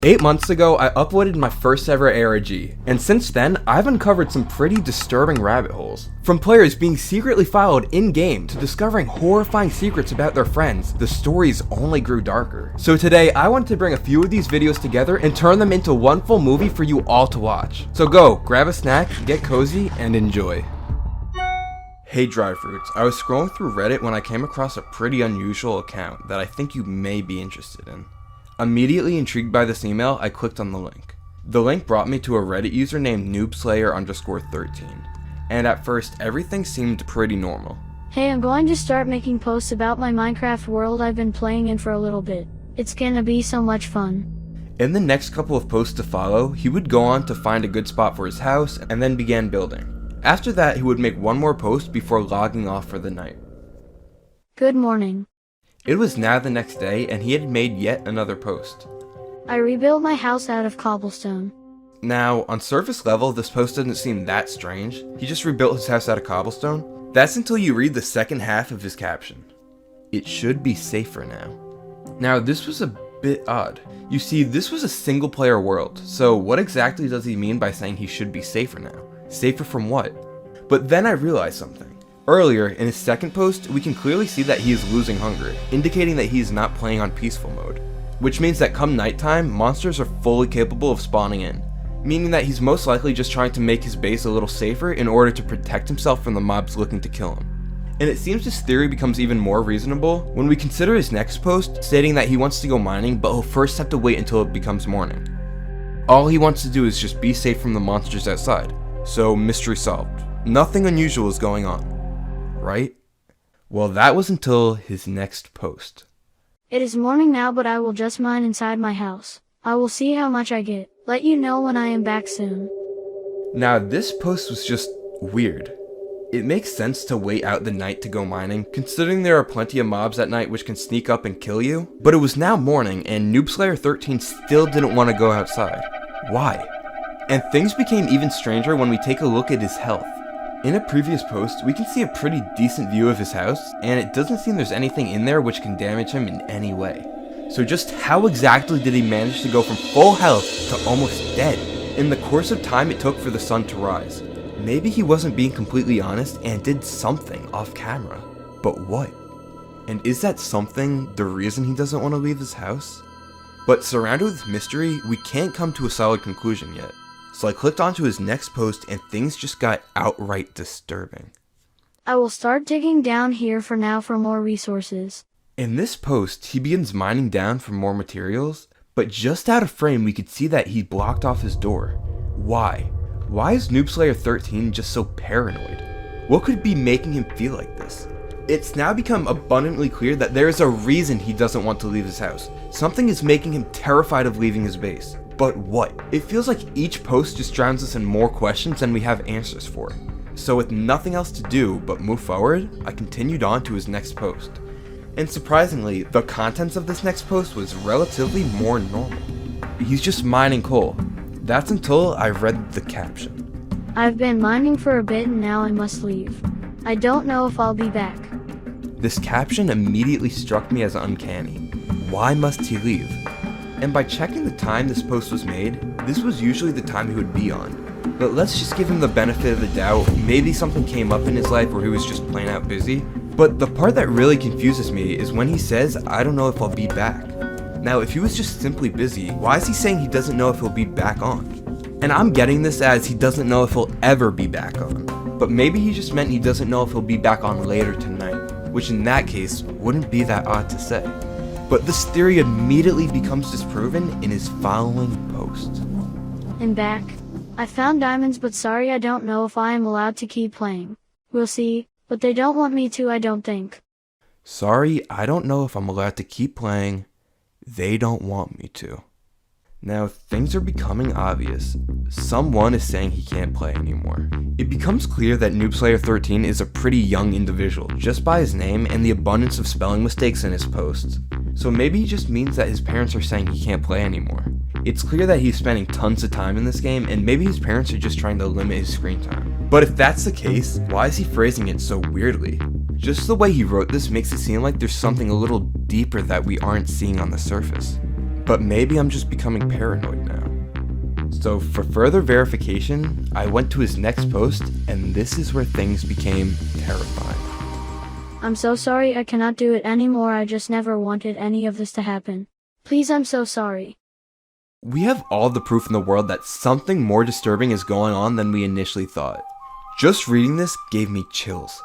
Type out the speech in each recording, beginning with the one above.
8 months ago, I uploaded my first ever ARG, and since then, I've uncovered some pretty disturbing rabbit holes. From players being secretly followed in-game to discovering horrifying secrets about their friends, the stories only grew darker. So today, I wanted to bring a few of these videos together and turn them into one full movie for you all to watch. So go, grab a snack, get cozy, and enjoy. Hey DryFruits, I was scrolling through Reddit when I came across a pretty unusual account that I think you may be interested in. Immediately intrigued by this email, I clicked on the link. The link brought me to a Reddit user named Noob Slayer _13, and at first everything seemed pretty normal. Hey, I'm going to start making posts about my Minecraft world I've been playing in for a little bit. It's gonna be so much fun. In the next couple of posts to follow, he would go on to find a good spot for his house and then began building. After that, he would make one more post before logging off for the night. Good morning. It was now the next day, and he had made yet another post. I rebuilt my house out of cobblestone. Now, on surface level, this post doesn't seem that strange. He just rebuilt his house out of cobblestone. That's until you read the second half of his caption. It should be safer now. Now, this was a bit odd. You see, this was a single player world, so what exactly does he mean by saying he should be safer now? Safer from what? But then I realized something. Earlier, in his second post, we can clearly see that he is losing hunger, indicating that he is not playing on peaceful mode. Which means that come nighttime, monsters are fully capable of spawning in, meaning that he's most likely just trying to make his base a little safer in order to protect himself from the mobs looking to kill him. And it seems this theory becomes even more reasonable when we consider his next post stating that he wants to go mining, but he'll first have to wait until it becomes morning. All he wants to do is just be safe from the monsters outside. So, mystery solved. Nothing unusual is going on. Right? Well, that was until his next post. It is morning now, but I will just mine inside my house. I will see how much I get. Let you know when I am back soon. Now, this post was just weird. It makes sense to wait out the night to go mining, considering there are plenty of mobs at night which can sneak up and kill you. But it was now morning, and Noob Slayer 13 still didn't want to go outside. Why? And things became even stranger when we take a look at his health. In a previous post, we can see a pretty decent view of his house, and it doesn't seem there's anything in there which can damage him in any way. So just how exactly did he manage to go from full health to almost dead in the course of time it took for the sun to rise? Maybe he wasn't being completely honest and did something off camera. But what? And is that something the reason he doesn't want to leave his house? But surrounded with mystery, we can't come to a solid conclusion yet. So I clicked onto his next post and things just got outright disturbing. I will start digging down here for now for more resources. In this post, he begins mining down for more materials, but just out of frame we could see that he blocked off his door. Why? Why is Noob Slayer 13 just so paranoid? What could be making him feel like this? It's now become abundantly clear that there is a reason he doesn't want to leave his house. Something is making him terrified of leaving his base. But what? It feels like each post just drowns us in more questions than we have answers for. So with nothing else to do but move forward, I continued on to his next post. And surprisingly, the contents of this next post was relatively more normal. He's just mining coal. That's until I read the caption. I've been mining for a bit and now I must leave. I don't know if I'll be back. This caption immediately struck me as uncanny. Why must he leave? And by checking the time this post was made, this was usually the time he would be on. But let's just give him the benefit of the doubt. Maybe something came up in his life where he was just plain out busy. But the part that really confuses me is when he says, I don't know if I'll be back. Now, if he was just simply busy, why is he saying he doesn't know if he'll be back on? And I'm getting this as he doesn't know if he'll ever be back on. But maybe he just meant he doesn't know if he'll be back on later tonight, which in that case wouldn't be that odd to say. But this theory immediately becomes disproven in his following post. I'm back. I found diamonds, but sorry, I don't know if I am allowed to keep playing. We'll see, but they don't want me to, I don't think. Sorry, I don't know if I'm allowed to keep playing. They don't want me to. Now, things are becoming obvious. Someone is saying he can't play anymore. It becomes clear that Noob Slayer 13 is a pretty young individual, just by his name and the abundance of spelling mistakes in his posts. So maybe he just means that his parents are saying he can't play anymore. It's clear that he's spending tons of time in this game, and maybe his parents are just trying to limit his screen time. But if that's the case, why is he phrasing it so weirdly? Just the way he wrote this makes it seem like there's something a little deeper that we aren't seeing on the surface. but maybe I'm just becoming paranoid now. So for further verification, I went to his next post, and this is where things became terrifying. I'm so sorry, I cannot do it anymore. I just never wanted any of this to happen. Please, I'm so sorry. We have all the proof in the world that something more disturbing is going on than we initially thought. Just reading this gave me chills.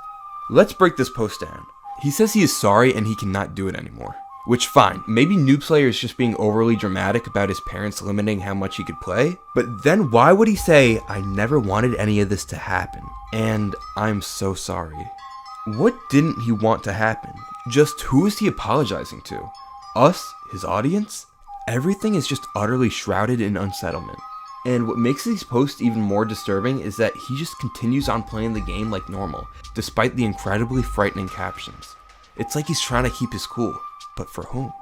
Let's break this post down. He says he is sorry and he cannot do it anymore. Which, fine, maybe Noob Slayer is just being overly dramatic about his parents limiting how much he could play, but then why would he say, I never wanted any of this to happen, and I'm so sorry? What didn't he want to happen? Just who is he apologizing to? Us? His audience? Everything is just utterly shrouded in unsettlement. And what makes these posts even more disturbing is that he just continues on playing the game like normal, despite the incredibly frightening captions. It's like he's trying to keep his cool, but for whom?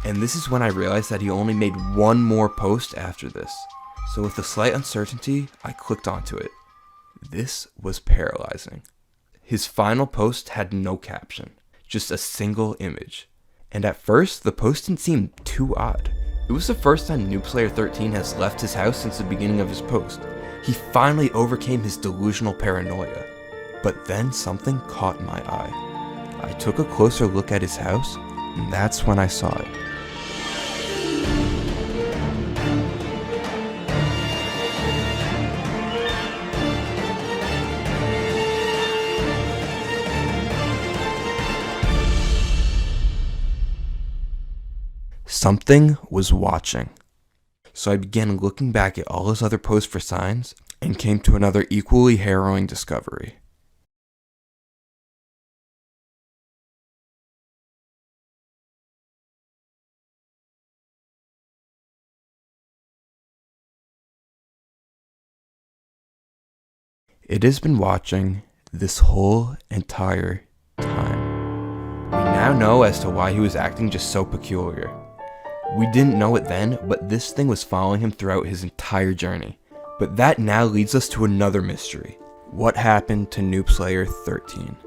And this is when I realized that he only made one more post after this. So with a slight uncertainty, I clicked onto it. This was paralyzing. His final post had no caption, just a single image. And at first, the post didn't seem too odd. It was the first time Noob Slayer 13 has left his house since the beginning of his post. He finally overcame his delusional paranoia. But then something caught my eye. I took a closer look at his house, and that's when I saw it. Something was watching. So I began looking back at all his other posts for signs and came to another equally harrowing discovery. It has been watching this whole entire time. We now know as to why he was acting just so peculiar. We didn't know it then, but this thing was following him throughout his entire journey. But that now leads us to another mystery. What happened to Noob Slayer 13?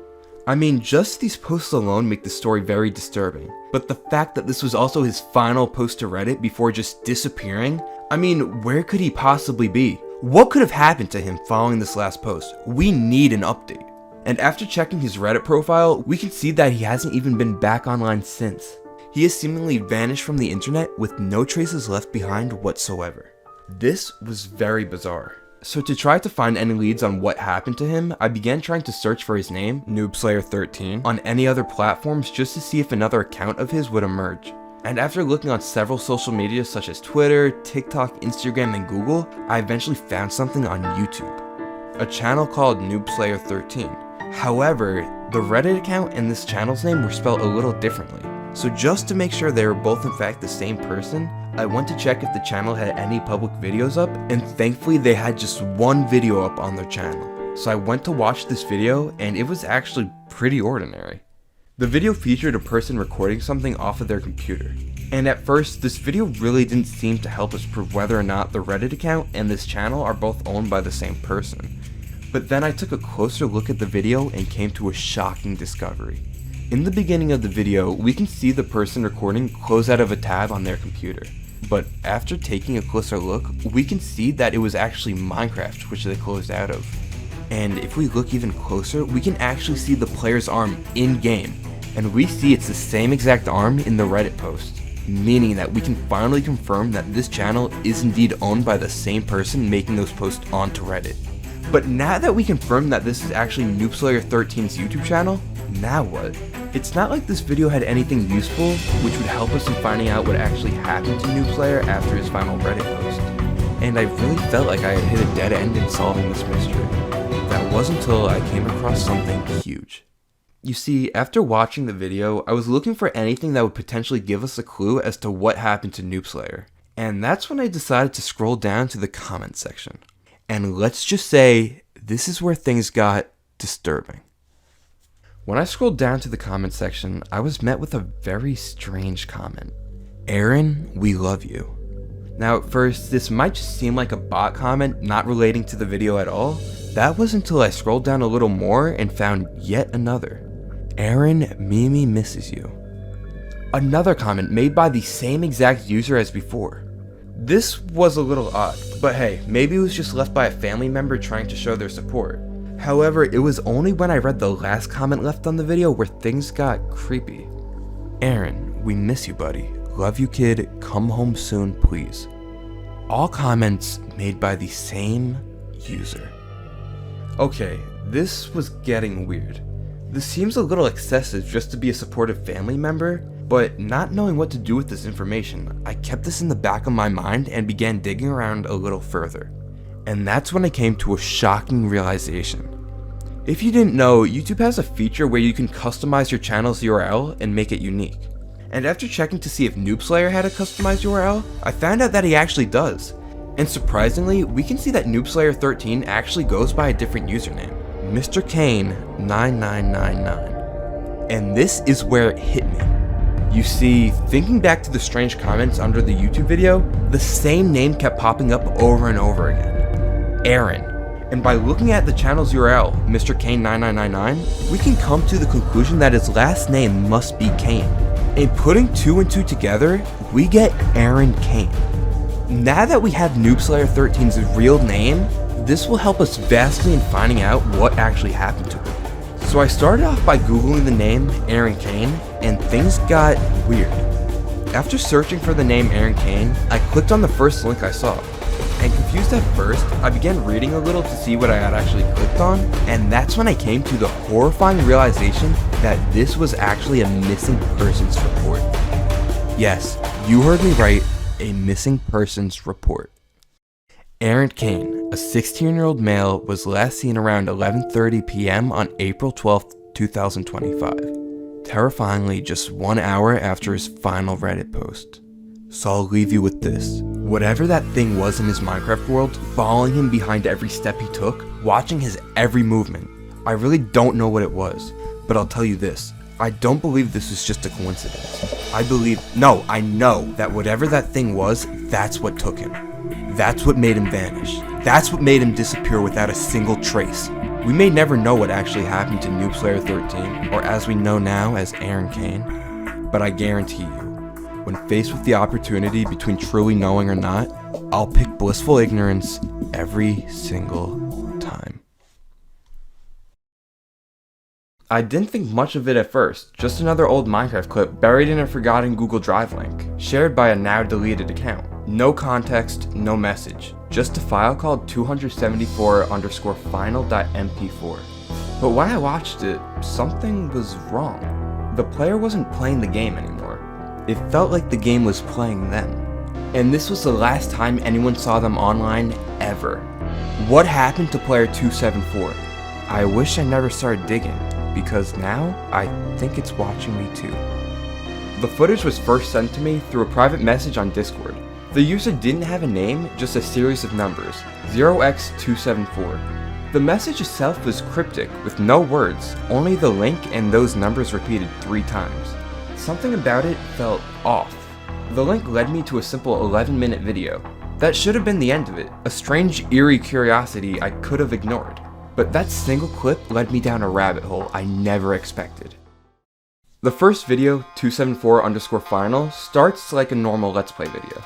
I mean, just these posts alone make the story very disturbing, but the fact that this was also his final post to Reddit before just disappearing, I mean, where could he possibly be? What could have happened to him following this last post? We need an update. And after checking his Reddit profile, we can see that he hasn't even been back online since. He has seemingly vanished from the internet with no traces left behind whatsoever. This was very bizarre. So to try to find any leads on what happened to him, I began trying to search for his name, Noob Slayer 13, on any other platforms just to see if another account of his would emerge. And after looking on several social media such as Twitter, TikTok, Instagram, and Google, I eventually found something on YouTube. A channel called Noob Slayer 13. However, the Reddit account and this channel's name were spelled a little differently. So just to make sure they were both in fact the same person, I went to check if the channel had any public videos up, and thankfully they had just one video up on their channel. So I went to watch this video, and it was actually pretty ordinary. The video featured a person recording something off of their computer. And at first, this video really didn't seem to help us prove whether or not the Reddit account and this channel are both owned by the same person. But then I took a closer look at the video and came to a shocking discovery. In the beginning of the video, we can see the person recording close out of a tab on their computer. But after taking a closer look, we can see that it was actually Minecraft which they closed out of. And if we look even closer, we can actually see the player's arm in-game. And we see it's the same exact arm in the Reddit post, meaning that we can finally confirm that this channel is indeed owned by the same person making those posts onto Reddit. But now that we confirm that this is actually Noob Slayer 13's YouTube channel, now what? It's not like this video had anything useful which would help us in finding out what actually happened to Noob Slayer after his final Reddit post. And I really felt like I had hit a dead end in solving this mystery. That wasn't until I came across something huge. You see, after watching the video, I was looking for anything that would potentially give us a clue as to what happened to Noob Slayer. And that's when I decided to scroll down to the comment section. And let's just say, this is where things got disturbing. When I scrolled down to the comment section, I was met with a very strange comment. Aaron, we love you. Now at first, this might just seem like a bot comment not relating to the video at all. That was until I scrolled down a little more and found yet another. Aaron, Mimi misses you. another comment made by the same exact user as before. This was a little odd, but hey, maybe it was just left by a family member trying to show their support. However, it was only when I read the last comment left on the video where things got creepy. Aaron, we miss you, buddy. Love you, kid. Come home soon, please. All comments made by the same user. Okay, this was getting weird. This seems a little excessive just to be a supportive family member, but not knowing what to do with this information, I kept this in the back of my mind and began digging around a little further. And that's when I came to a shocking realization. If you didn't know, YouTube has a feature where you can customize your channel's URL and make it unique. And after checking to see if Noob Slayer had a customized URL, I found out that he actually does. And surprisingly, we can see that Noob Slayer 13 actually goes by a different username, Mr. Kane 9999. And this is where it hit me. You see, thinking back to the strange comments under the YouTube video, the same name kept popping up over and over again. Aaron. And by looking at the channel's URL, Mr. Kane 9999, we can come to the conclusion that his last name must be Kane. And putting 2 and 2 together, we get Aaron Kane. Now that we have Noob Slayer 13's real name, this will help us vastly in finding out what actually happened to him. So I started off by googling the name Aaron Kane, and things got weird. After searching for the name Aaron Kane, I clicked on the first link I saw. And confused at first, I began reading a little to see what I had actually clicked on, and that's when I came to the horrifying realization that this was actually a missing persons report. Yes, you heard me right, a missing persons report. Aaron Kane, a 16-year-old male, was last seen around 11:30 p.m. on April 12, 2025, terrifyingly just 1 hour after his final Reddit post. So I'll leave you with this. Whatever that thing was in his Minecraft world, following him behind every step he took, watching his every movement, I really don't know what it was, but I'll tell you this. I don't believe this was just a coincidence. I know that whatever that thing was, that's what took him. That's what made him vanish. That's what made him disappear without a single trace. We may never know what actually happened to Noob Slayer 13, or as we know now as Aaron Kane, but I guarantee you, when faced with the opportunity between truly knowing or not, I'll pick blissful ignorance every single time. I didn't think much of it at first, just another old Minecraft clip buried in a forgotten Google Drive link, shared by a now deleted account. No context, no message, just a file called 274_final.mp4. But when I watched it, something was wrong. The player wasn't playing the game anymore. It felt like the game was playing them. And this was the last time anyone saw them online ever. What happened to player 274? I wish I never started digging, because now I think it's watching me too. The footage was first sent to me through a private message on Discord. The user didn't have a name, just a series of numbers, 0x274. The message itself was cryptic, with no words, only the link and those numbers repeated 3 times. Something about it felt off. The link led me to a simple 11-minute video. That should have been the end of it, a strange, eerie curiosity I could have ignored. But that single clip led me down a rabbit hole I never expected. The first video, 274_final, starts like a normal Let's Play video.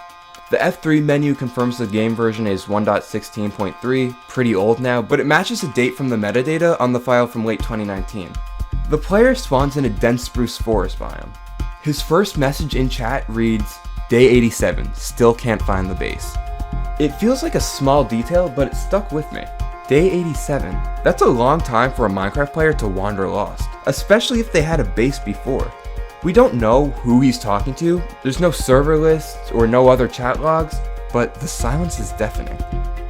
The F3 menu confirms the game version is 1.16.3, pretty old now, but it matches a date from the metadata on the file from late 2019. The player spawns in a dense spruce forest biome. His first message in chat reads, "Day 87, still can't find the base." It feels like a small detail, but it stuck with me. Day 87, that's a long time for a Minecraft player to wander lost, especially if they had a base before. We don't know who he's talking to, there's no server list or no other chat logs, but the silence is deafening.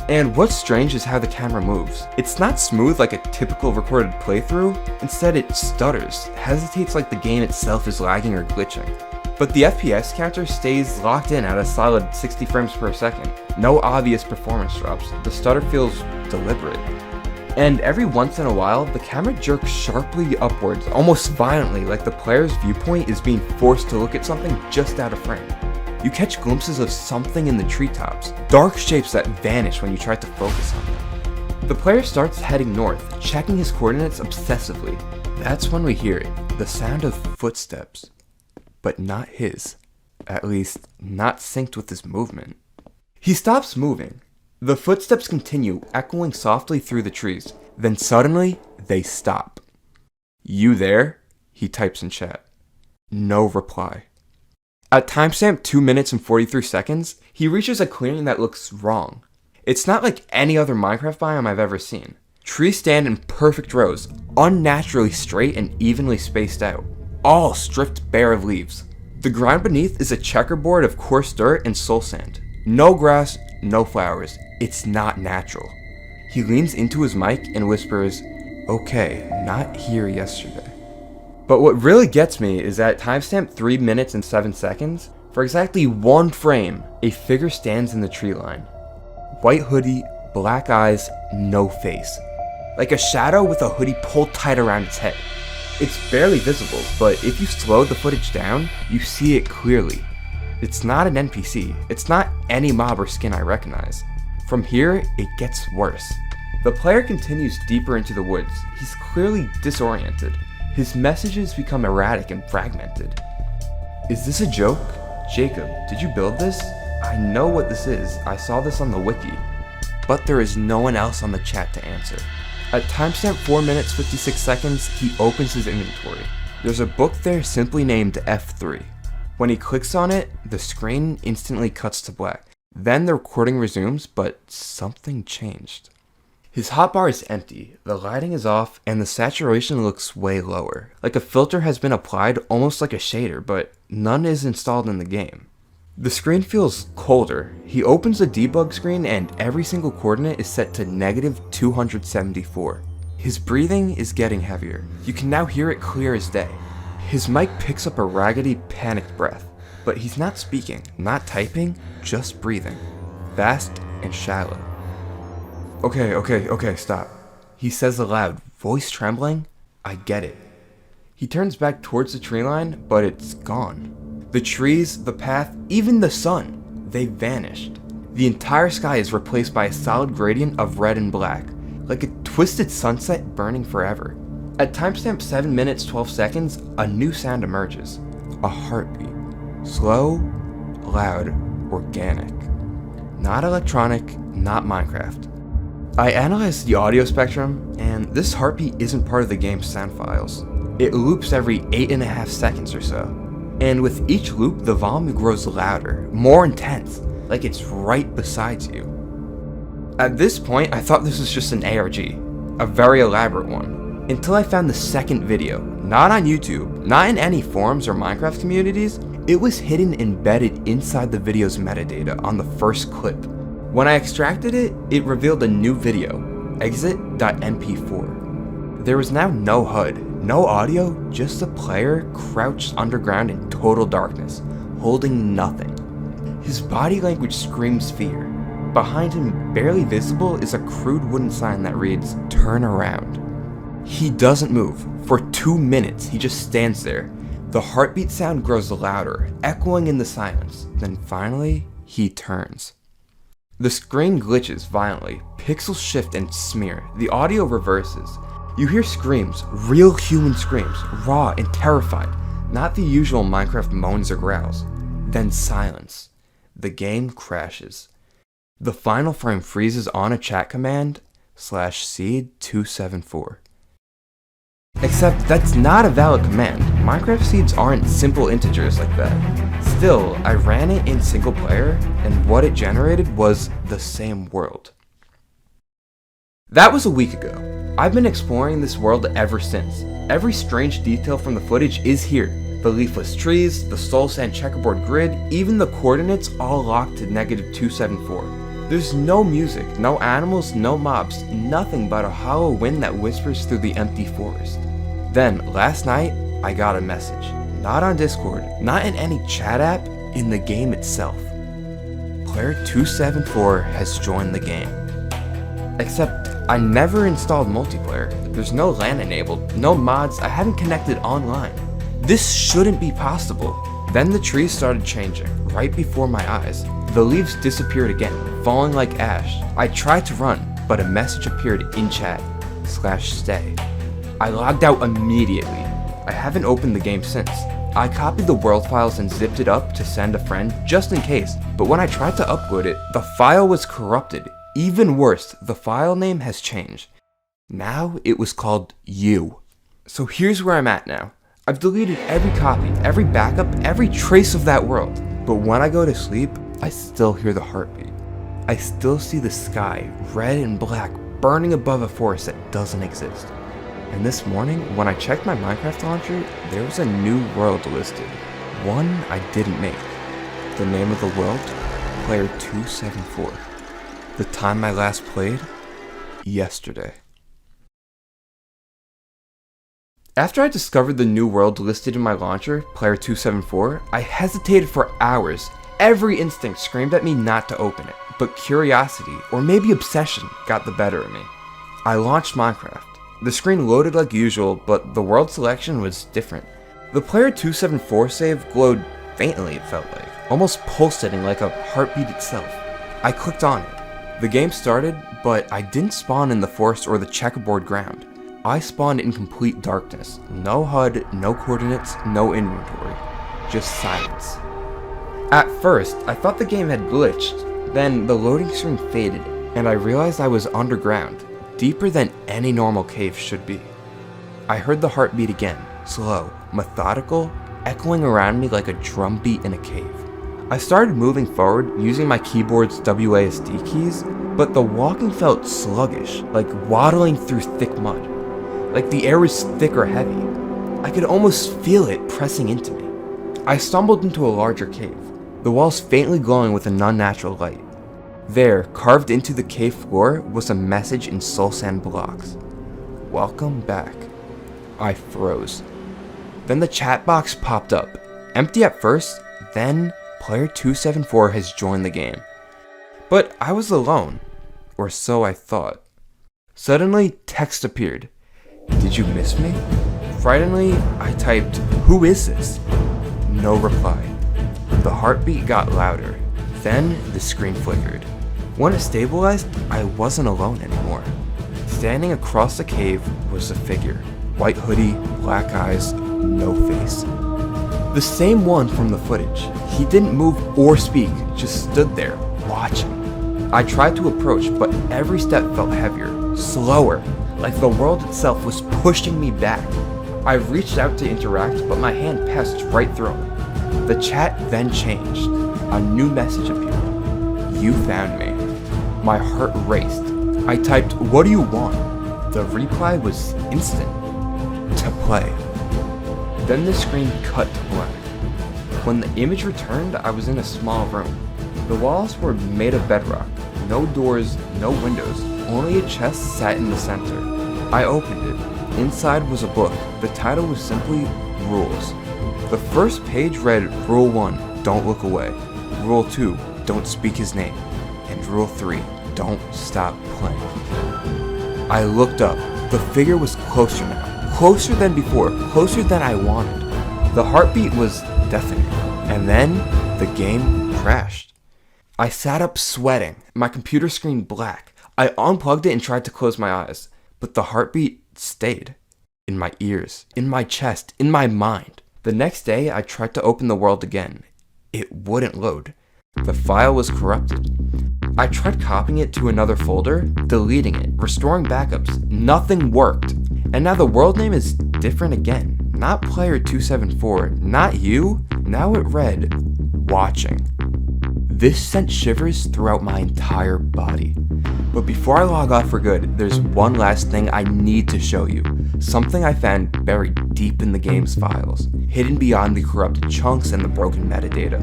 And what's strange is how the camera moves. It's not smooth like a typical recorded playthrough, instead it stutters, hesitates like the game itself is lagging or glitching. But the FPS counter stays locked in at a solid 60 frames per second. No obvious performance drops, the stutter feels deliberate. And every once in a while, the camera jerks sharply upwards, almost violently, like the player's viewpoint is being forced to look at something just out of frame. You catch glimpses of something in the treetops, dark shapes that vanish when you try to focus on them. The player starts heading north, checking his coordinates obsessively. That's when we hear it, the sound of footsteps. but not his. At least, not synced with his movement. He stops moving. The footsteps continue, echoing softly through the trees. Then suddenly, they stop. "You there?" he types in chat. No reply. At timestamp 2 minutes and 43 seconds, he reaches a clearing that looks wrong. It's not like any other Minecraft biome I've ever seen. Trees stand in perfect rows, unnaturally straight and evenly spaced out, all stripped bare of leaves. The ground beneath is a checkerboard of coarse dirt and soul sand. No grass, no flowers. It's not natural. He leans into his mic and whispers, "Okay, not here yesterday." But what really gets me is at timestamp 3 minutes and 7 seconds, for exactly one frame, a figure stands in the tree line. White hoodie, black eyes, no face. Like a shadow with a hoodie pulled tight around its head. It's barely visible, but if you slow the footage down, you see it clearly. It's not an NPC, it's not any mob or skin I recognize. From here, it gets worse. The player continues deeper into the woods. He's clearly disoriented. His messages become erratic and fragmented. "Is this a joke? Jacob, did you build this? I know what this is. I saw this on the wiki." But there is no one else on the chat to answer. At timestamp 4 minutes 56 seconds, he opens his inventory. There's a book there simply named F3. When he clicks on it, the screen instantly cuts to black. Then the recording resumes, but something changed. His hotbar is empty, the lighting is off, and the saturation looks way lower. Like a filter has been applied, almost like a shader, but none is installed in the game. The screen feels colder. He opens the debug screen and every single coordinate is set to -274. His breathing is getting heavier. You can now hear it clear as day. His mic picks up a raggedy, panicked breath. But he's not speaking, not typing, just breathing. Fast and shallow. Okay, stop. He says aloud, voice trembling, "I get it." He turns back towards the tree line, but it's gone. The trees, the path, even the sun, they vanished. The entire sky is replaced by a solid gradient of red and black, like a twisted sunset burning forever. At timestamp 7 minutes 12 seconds, a new sound emerges. A heartbeat. Slow, loud, organic. Not electronic, not Minecraft. I analyzed the audio spectrum, and this heartbeat isn't part of the game's sound files. It loops every 8.5 seconds or so. And with each loop, the volume grows louder, more intense, like it's right beside you. At this point, I thought this was just an ARG, a very elaborate one, until I found the second video, not on YouTube, not in any forums or Minecraft communities. It was hidden embedded inside the video's metadata on the first clip. When I extracted it, it revealed a new video, exit.mp4. There was now no HUD, no audio, just a player crouched underground in total darkness, holding nothing. His body language screams fear. Behind him, barely visible, is a crude wooden sign that reads, "Turn around." He doesn't move. For 2 minutes, he just stands there. The heartbeat sound grows louder, echoing in the silence. Then finally, he turns. The screen glitches violently, pixels shift and smear, the audio reverses. You hear screams, real human screams, raw and terrified, not the usual Minecraft moans or growls. Then silence. The game crashes. The final frame freezes on a chat command, /seed274. Except that's not a valid command. Minecraft seeds aren't simple integers like that. Still, I ran it in single player, and what it generated was the same world. That was a week ago. I've been exploring this world ever since. Every strange detail from the footage is here. The leafless trees, the soul sand checkerboard grid, even the coordinates all locked to -274. There's no music, no animals, no mobs, nothing but a hollow wind that whispers through the empty forest. Then, last night, I got a message. Not on Discord, not in any chat app, in the game itself. Player 274 has joined the game. Except, I never installed multiplayer. There's no LAN enabled, no mods, I haven't connected online. This shouldn't be possible. Then the trees started changing, right before my eyes. The leaves disappeared again, falling like ash. I tried to run, but a message appeared in chat, /stay. I logged out immediately. I haven't opened the game since. I copied the world files and zipped it up to send a friend just in case, but when I tried to upload it, the file was corrupted. Even worse, the file name has changed. Now it was called You. So here's where I'm at now. I've deleted every copy, every backup, every trace of that world. But when I go to sleep, I still hear the heartbeat. I still see the sky, red and black, burning above a forest that doesn't exist. And this morning, when I checked my Minecraft launcher, there was a new world listed. One I didn't make. The name of the world? Player 274. The time I last played? Yesterday. After I discovered the new world listed in my launcher, Player 274, I hesitated for hours. Every instinct screamed at me not to open it, but curiosity, or maybe obsession, got the better of me. I launched Minecraft. The screen loaded like usual, but the world selection was different. The Player 274 save glowed faintly, it felt like, almost pulsating like a heartbeat itself. I clicked on it. The game started, but I didn't spawn in the forest or the checkerboard ground. I spawned in complete darkness. No HUD, no coordinates, no inventory. Just silence. At first, I thought the game had glitched. Then the loading screen faded, and I realized I was underground. Deeper than any normal cave should be. I heard the heartbeat again, slow, methodical, echoing around me like a drumbeat in a cave. I started moving forward using my keyboard's WASD keys, but the walking felt sluggish, like waddling through thick mud. Like the air was thick or heavy. I could almost feel it pressing into me. I stumbled into a larger cave, the walls faintly glowing with an unnatural light. There, carved into the cave floor, was a message in soul sand blocks. Welcome back. I froze. Then the chat box popped up. Empty at first, then Player 274 has joined the game. But I was alone, or so I thought. Suddenly, text appeared. Did you miss me? Frighteningly, I typed, "Who is this?" No reply. The heartbeat got louder. Then the screen flickered. When it stabilized, I wasn't alone anymore. Standing across the cave was a figure. White hoodie, black eyes, no face. The same one from the footage. He didn't move or speak, just stood there, watching. I tried to approach, but every step felt heavier, slower, like the world itself was pushing me back. I reached out to interact, but my hand passed right through him. The chat then changed. A new message appeared. You found me. My heart raced. I typed, "What do you want?" The reply was instant. To play. Then the screen cut to black. When the image returned, I was in a small room. The walls were made of bedrock. No doors, no windows. Only a chest sat in the center. I opened it. Inside was a book. The title was simply Rules. The first page read, Rule 1, don't look away. Rule 2, don't speak his name. And Rule 3, don't stop playing. I looked up. The figure was closer now. Closer than before. Closer than I wanted. The heartbeat was deafening. And then the game crashed. I sat up sweating, my computer screen black. I unplugged it and tried to close my eyes, but the heartbeat stayed. In my ears, in my chest, in my mind. The next day, I tried to open the world again. It wouldn't load. The file was corrupted. I tried copying it to another folder, deleting it, restoring backups. Nothing worked. And now the world name is different again. Not Player 274, not you. Now it read, Watching. This sent shivers throughout my entire body. But before I log off for good, there's one last thing I need to show you. Something I found buried deep in the game's files, hidden beyond the corrupted chunks and the broken metadata.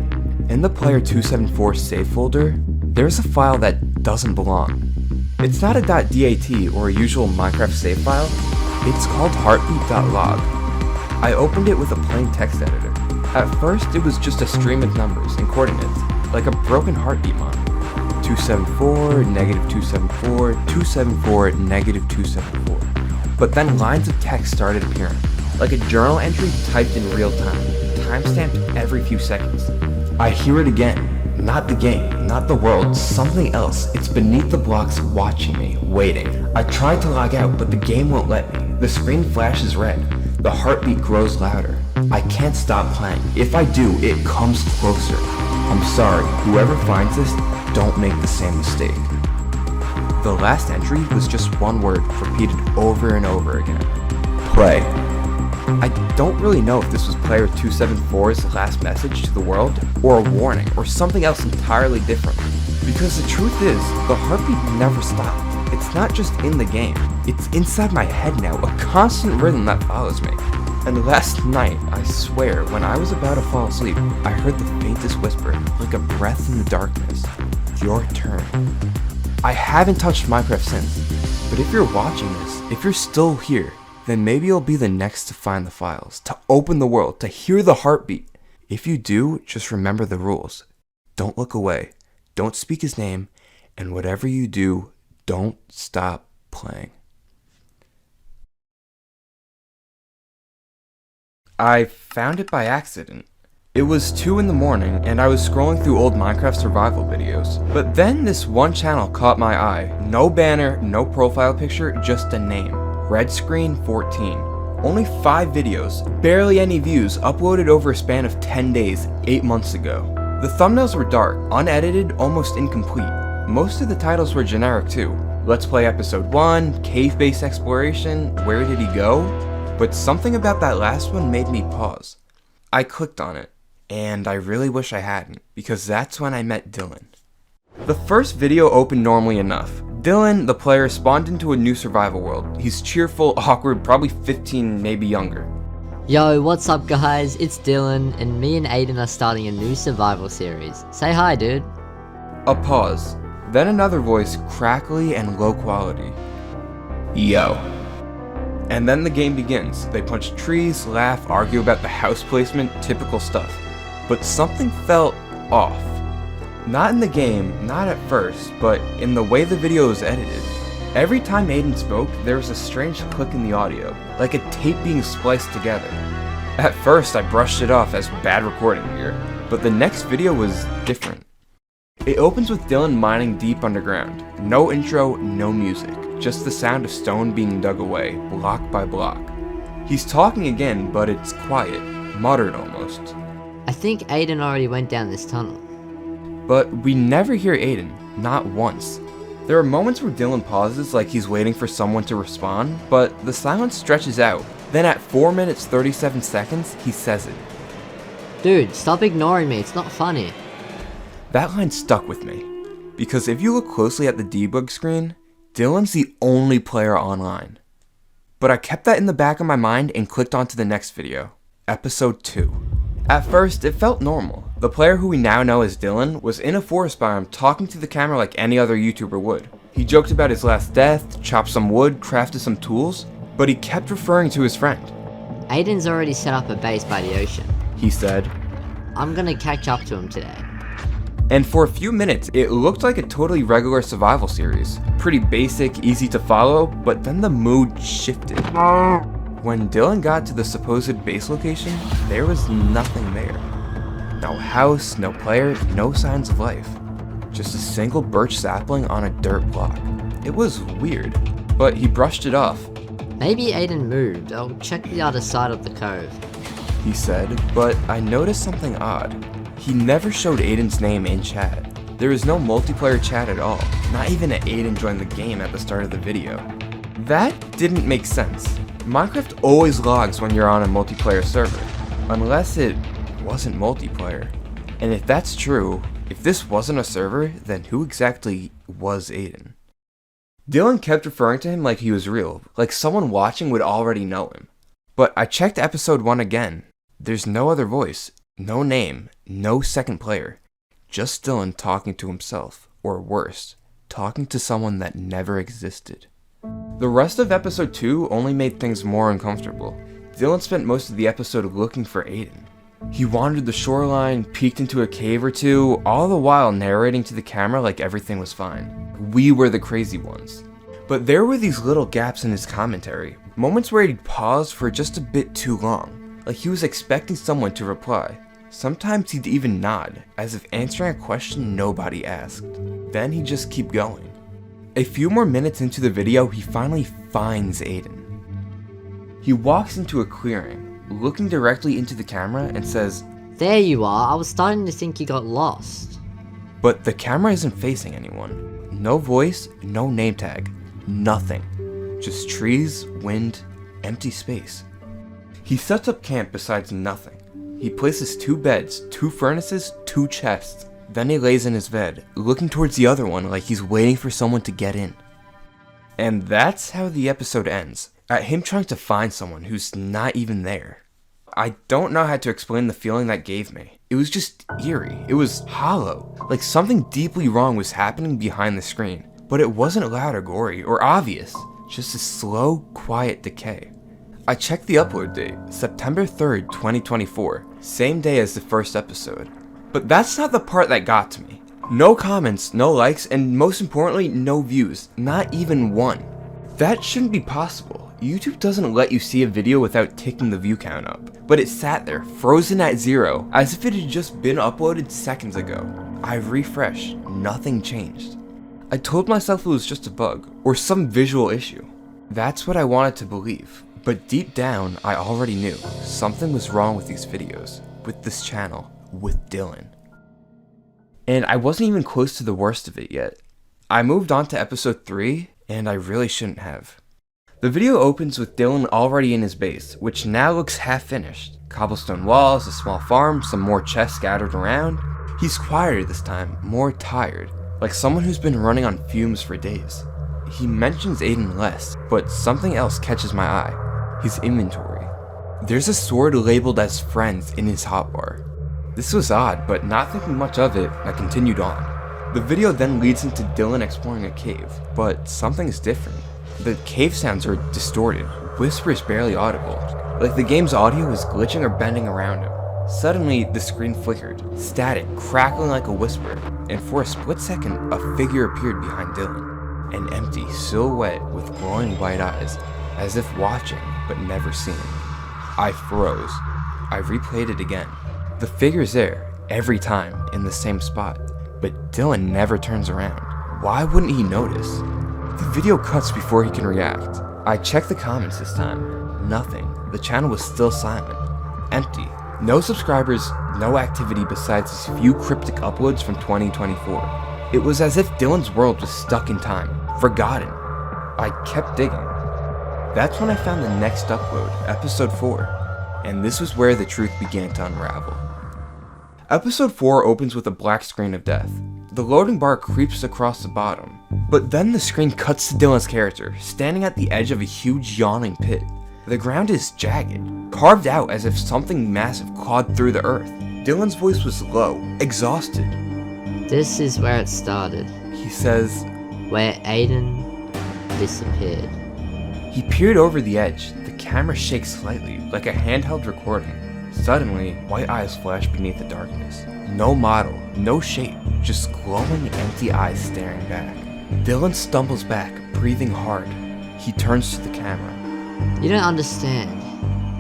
In the Player 274 save folder, there's a file that doesn't belong. It's not a .dat or a usual Minecraft save file. It's called heartbeat.log. I opened it with a plain text editor. At first, it was just a stream of numbers and coordinates, like a broken heartbeat monitor. 274, -274, 274, -274. But then lines of text started appearing, like a journal entry typed in real time, timestamped every few seconds. I hear it again. Not the game, not the world, something else. It's beneath the blocks watching me, waiting. I tried to log out, but the game won't let me. The screen flashes red. The heartbeat grows louder. I can't stop playing. If I do, it comes closer. I'm sorry, whoever finds this, don't make the same mistake. The last entry was just one word repeated over and over again. Play. I don't really know if this was player 274's last message to the world, or a warning, or something else entirely different. Because the truth is, the heartbeat never stopped. It's not just in the game, it's inside my head now, a constant rhythm that follows me. And last night, I swear, when I was about to fall asleep, I heard the faintest whisper, like a breath in the darkness. Your turn. I haven't touched Minecraft since, but if you're watching this, if you're still here, then maybe you'll be the next to find the files, to open the world, to hear the heartbeat. If you do, just remember the rules. Don't look away, don't speak his name, and whatever you do, don't stop playing. I found it by accident. It was 2 in the morning and I was scrolling through old Minecraft survival videos. But then this one channel caught my eye. No banner, no profile picture, just a name. Red Screen 14. Only 5 videos, barely any views, uploaded over a span of 10 days, 8 months ago. The thumbnails were dark, unedited, almost incomplete. Most of the titles were generic too. Let's Play Episode 1, Cave-Based Exploration, Where Did He Go? But something about that last one made me pause. I clicked on it, and I really wish I hadn't, because that's when I met Dylan. The first video opened normally enough. Dylan, the player, spawned into a new survival world. He's cheerful, awkward, probably 15, maybe younger. Yo, what's up guys, it's Dylan, and me and Aiden are starting a new survival series. Say hi, dude. A pause. Then another voice, crackly and low quality. Yo. And then the game begins. They punch trees, laugh, argue about the house placement, typical stuff. But something felt off. Not in the game, not at first, but in the way the video was edited. Every time Aiden spoke, there was a strange click in the audio, like a tape being spliced together. At first, I brushed it off as bad recording here, but the next video was different. It opens with Dylan mining deep underground. No intro, no music, just the sound of stone being dug away, block by block. He's talking again, but it's quiet, muttered almost. I think Aiden already went down this tunnel. But we never hear Aiden, not once. There are moments where Dylan pauses like he's waiting for someone to respond, but the silence stretches out. Then at 4 minutes 37 seconds, he says it. Dude, stop ignoring me, it's not funny. That line stuck with me, because if you look closely at the debug screen, Dylan's the only player online. But I kept that in the back of my mind and clicked on to the next video, episode 2. At first, it felt normal. The player who we now know as Dylan was in a forest biome talking to the camera like any other YouTuber would. He joked about his last death, chopped some wood, crafted some tools, but he kept referring to his friend. Aiden's already set up a base by the ocean. He said, I'm gonna catch up to him today. And for a few minutes, it looked like a totally regular survival series. Pretty basic, easy to follow, but then the mood shifted. When Dylan got to the supposed base location, there was nothing there. No house, no player, no signs of life. Just a single birch sapling on a dirt block. It was weird, but he brushed it off. Maybe Aiden moved, I'll check the other side of the cove. He said, but I noticed something odd. He never showed Aiden's name in chat. There was no multiplayer chat at all, not even an Aiden joined the game at the start of the video. That didn't make sense. Minecraft always logs when you're on a multiplayer server, unless it wasn't multiplayer. And if that's true, if this wasn't a server, then who exactly was Aiden? Dylan kept referring to him like he was real, like someone watching would already know him. But I checked episode 1 again. There's no other voice, no name, no second player. Just Dylan talking to himself, or worse, talking to someone that never existed. The rest of episode 2 only made things more uncomfortable. Dylan spent most of the episode looking for Aiden. He wandered the shoreline, peeked into a cave or two, all the while narrating to the camera like everything was fine. We were the crazy ones. But there were these little gaps in his commentary, moments where he'd pause for just a bit too long, like he was expecting someone to reply. Sometimes he'd even nod, as if answering a question nobody asked. Then he'd just keep going. A few more minutes into the video, he finally finds Aiden. He walks into a clearing. looking directly into the camera and says, There you are, I was starting to think you got lost. but the camera isn't facing anyone. No voice, no name tag, nothing. Just trees, wind, empty space. He sets up camp besides nothing. He places 2 beds, 2 furnaces, 2 chests. Then he lays in his bed, looking towards the other one like he's waiting for someone to get in. And that's how the episode ends, at him trying to find someone who's not even there. I don't know how to explain the feeling that gave me. It was just eerie. It was hollow, like something deeply wrong was happening behind the screen. But it wasn't loud or gory or obvious, just a slow, quiet decay. I checked the upload date, September 3rd, 2024, same day as the first episode. But that's not the part that got to me. No comments, no likes, and most importantly, no views, not even one. That shouldn't be possible. YouTube doesn't let you see a video without ticking the view count up. But it sat there, frozen at 0, as if it had just been uploaded seconds ago. I refreshed, nothing changed. I told myself it was just a bug, or some visual issue. That's what I wanted to believe. But deep down, I already knew something was wrong with these videos, with this channel, with Dylan. And I wasn't even close to the worst of it yet. I moved on to episode 3, and I really shouldn't have. The video opens with Dylan already in his base, which now looks half finished. Cobblestone walls, a small farm, some more chests scattered around. He's quieter this time, more tired, like someone who's been running on fumes for days. He mentions Aiden less, but something else catches my eye. His inventory. There's a sword labeled as friends in his hotbar. This was odd, but not thinking much of it, I continued on. The video then leads into Dylan exploring a cave, but something's different. The cave sounds are distorted, whispers barely audible, like the game's audio is glitching or bending around him. Suddenly, the screen flickered, static, crackling like a whisper, and for a split second, a figure appeared behind Dylan. An empty silhouette with glowing white eyes, as if watching, but never seeing. I froze. I replayed it again. The figure's there, every time, in the same spot, but Dylan never turns around. Why wouldn't he notice? The video cuts before he can react. I checked the comments this time. Nothing. The channel was still silent. Empty. No subscribers, no activity besides his few cryptic uploads from 2024. It was as if Dylan's world was stuck in time, forgotten. I kept digging. That's when I found the next upload, episode 4, and this was where the truth began to unravel. Episode 4 opens with a black screen of death. The loading bar creeps across the bottom, but then the screen cuts to Dylan's character, standing at the edge of a huge yawning pit. The ground is jagged, carved out as if something massive clawed through the earth. Dylan's voice was low, exhausted. This is where it started, He says, where Aiden disappeared. he peered over the edge. The camera shakes slightly, like a handheld recording. Suddenly, white eyes flash beneath the darkness. No model, no shape, just glowing empty eyes staring back. Dylan stumbles back, breathing hard. He turns to the camera. You don't understand.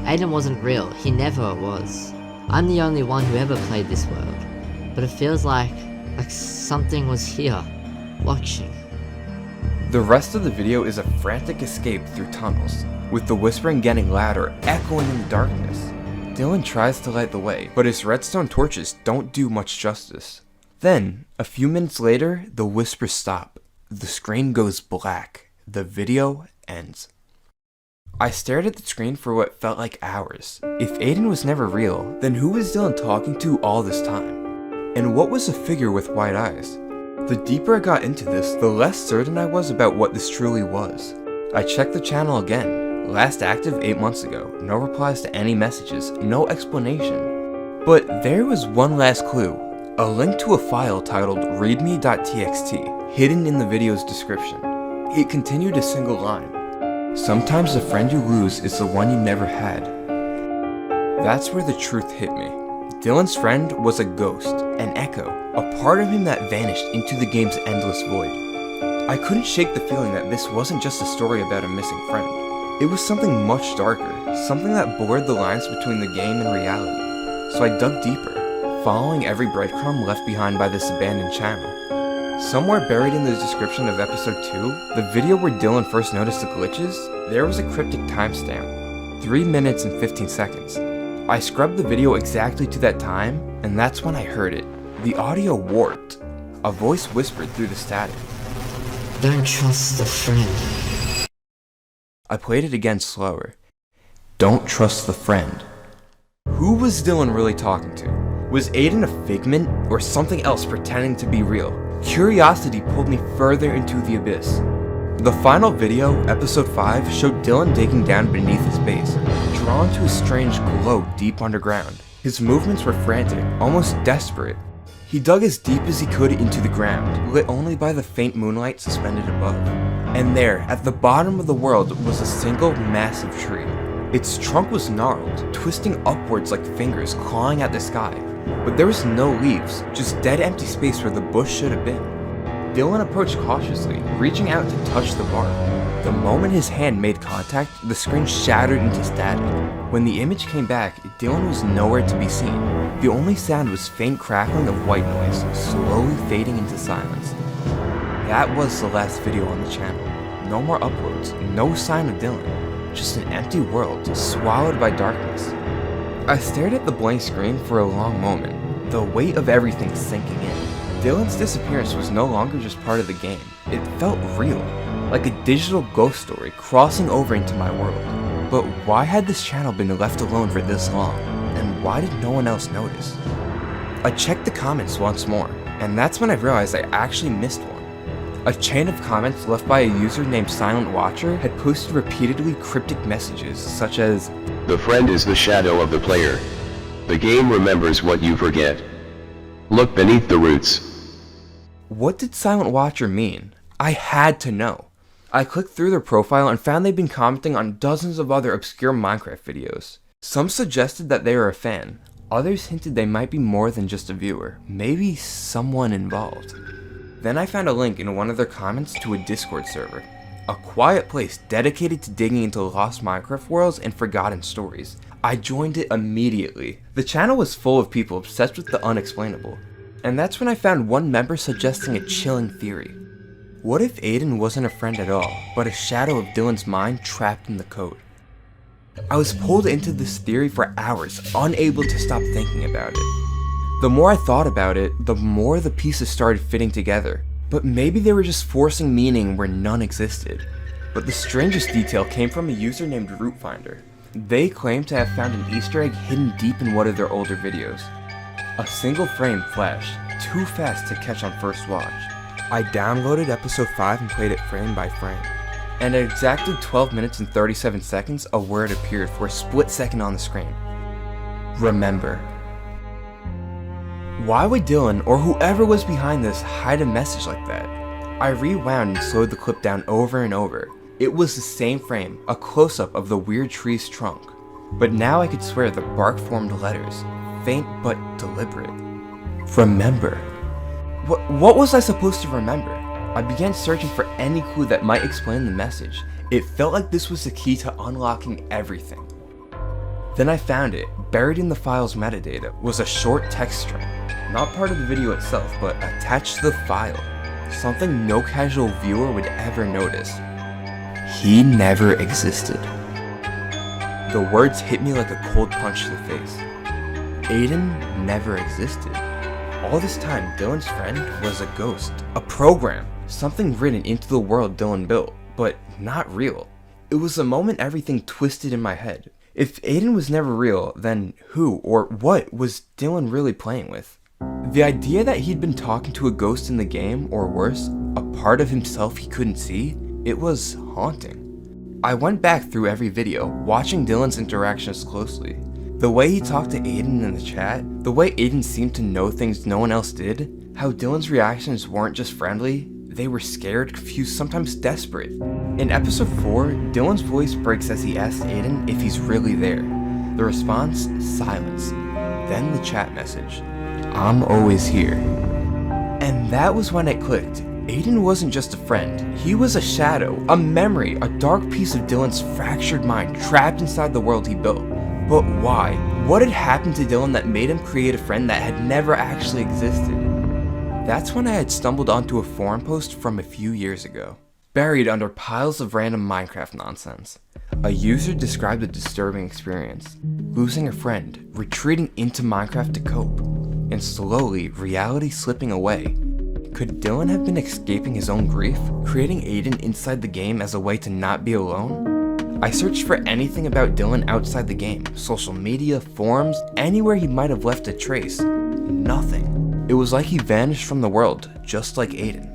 Aiden wasn't real, he never was. I'm the only one who ever played this world. But it feels like something was here, watching. The rest of the video is a frantic escape through tunnels, with the whispering getting louder, echoing in the darkness. Dylan tries to light the way, but his redstone torches don't do much justice. Then, a few minutes later, the whispers stop. The screen goes black. The video ends. I stared at the screen for what felt like hours. If Aiden was never real, then who was Dylan talking to all this time? And what was a figure with white eyes? The deeper I got into this, the less certain I was about what this truly was. I checked the channel again. Last active 8 months ago, no replies to any messages, no explanation. But there was one last clue, a link to a file titled readme.txt, hidden in the video's description. It continued a single line. Sometimes the friend you lose is the one you never had. That's where the truth hit me. Dylan's friend was a ghost, an echo, a part of him that vanished into the game's endless void. I couldn't shake the feeling that this wasn't just a story about a missing friend. It was something much darker, something that blurred the lines between the game and reality. So I dug deeper, following every breadcrumb left behind by this abandoned channel. Somewhere buried in the description of episode 2, the video where Dylan first noticed the glitches, there was a cryptic timestamp. 3 minutes and 15 seconds. I scrubbed the video exactly to that time, and that's when I heard it. The audio warped. A voice whispered through the static. Don't trust a friend. I played it again slower. Don't trust the friend. Who was Dylan really talking to? Was Aiden a figment or something else pretending to be real? Curiosity pulled me further into the abyss. The final video, episode 5, showed Dylan digging down beneath his base, drawn to a strange glow deep underground. His movements were frantic, almost desperate. He dug as deep as he could into the ground, lit only by the faint moonlight suspended above. And there, at the bottom of the world, was a single massive tree. Its trunk was gnarled, twisting upwards like fingers clawing at the sky. But there was no leaves, just dead empty space where the bush should have been. Dylan approached cautiously, reaching out to touch the bark. The moment his hand made contact, the screen shattered into static. When the image came back, Dylan was nowhere to be seen. The only sound was faint crackling of white noise, slowly fading into silence. That was the last video on the channel. No more uploads, no sign of Dylan. Just an empty world, swallowed by darkness. I stared at the blank screen for a long moment, the weight of everything sinking in. Dylan's disappearance was no longer just part of the game. It felt real, like a digital ghost story crossing over into my world. But why had this channel been left alone for this long? And why did no one else notice? I checked the comments once more, and that's when I realized I actually missed one. A chain of comments left by a user named Silent Watcher had posted repeatedly cryptic messages such as, "The friend is the shadow of the player. The game remembers what you forget. Look beneath the roots." What did Silent Watcher mean? I had to know. I clicked through their profile and found they'd been commenting on dozens of other obscure Minecraft videos. Some suggested that they were a fan. Others hinted they might be more than just a viewer, maybe someone involved. Then I found a link in one of their comments to a Discord server. A quiet place dedicated to digging into lost Minecraft worlds and forgotten stories. I joined it immediately. The channel was full of people obsessed with the unexplainable. And that's when I found one member suggesting a chilling theory. What if Aiden wasn't a friend at all, but a shadow of Dylan's mind trapped in the code? I was pulled into this theory for hours, unable to stop thinking about it. The more I thought about it, the more the pieces started fitting together. But maybe they were just forcing meaning where none existed. But the strangest detail came from a user named RootFinder. They claimed to have found an Easter egg hidden deep in one of their older videos. A single frame flashed, too fast to catch on first watch. I downloaded episode 5 and played it frame by frame. And at exactly 12 minutes and 37 seconds, a word appeared for a split second on the screen. Remember. Why would Dylan, or whoever was behind this, hide a message like that? I rewound and slowed the clip down over and over. It was the same frame, a close-up of the weird tree's trunk. But now I could swear the bark formed letters, faint but deliberate. Remember. What was I supposed to remember? I began searching for any clue that might explain the message. It felt like this was the key to unlocking everything. Then I found it. Buried in the file's metadata was a short text string. Not part of the video itself, but attached to the file. Something no casual viewer would ever notice. He never existed. The words hit me like a cold punch to the face. Aiden never existed. All this time, Dylan's friend was a ghost, a program, something written into the world Dylan built, but not real. It was the moment everything twisted in my head. If Aiden was never real, then who or what was Dylan really playing with? The idea that he'd been talking to a ghost in the game, or worse, a part of himself he couldn't see, it was haunting. I went back through every video, watching Dylan's interactions closely. The way he talked to Aiden in the chat, the way Aiden seemed to know things no one else did, how Dylan's reactions weren't just friendly, they were scared, confused, sometimes desperate. In episode 4, Dylan's voice breaks as he asks Aiden if he's really there. The response, silence. Then the chat message, "I'm always here." And that was when it clicked. Aiden wasn't just a friend, he was a shadow, a memory, a dark piece of Dylan's fractured mind trapped inside the world he built. But why? What had happened to Dylan that made him create a friend that had never actually existed? That's when I had stumbled onto a forum post from a few years ago, buried under piles of random Minecraft nonsense. A user described a disturbing experience, losing a friend, retreating into Minecraft to cope, and slowly reality slipping away. Could Dylan have been escaping his own grief, creating Aiden inside the game as a way to not be alone? I searched for anything about Dylan outside the game, social media, forums, anywhere he might have left a trace. Nothing. It was like he vanished from the world, just like Aiden.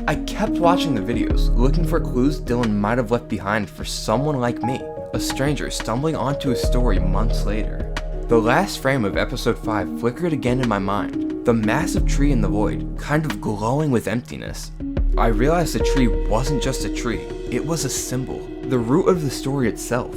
I kept watching the videos, looking for clues Dylan might have left behind for someone like me, a stranger stumbling onto his story months later. The last frame of episode 5 flickered again in my mind, the massive tree in the void, kind of glowing with emptiness. I realized the tree wasn't just a tree, it was a symbol, the root of the story itself,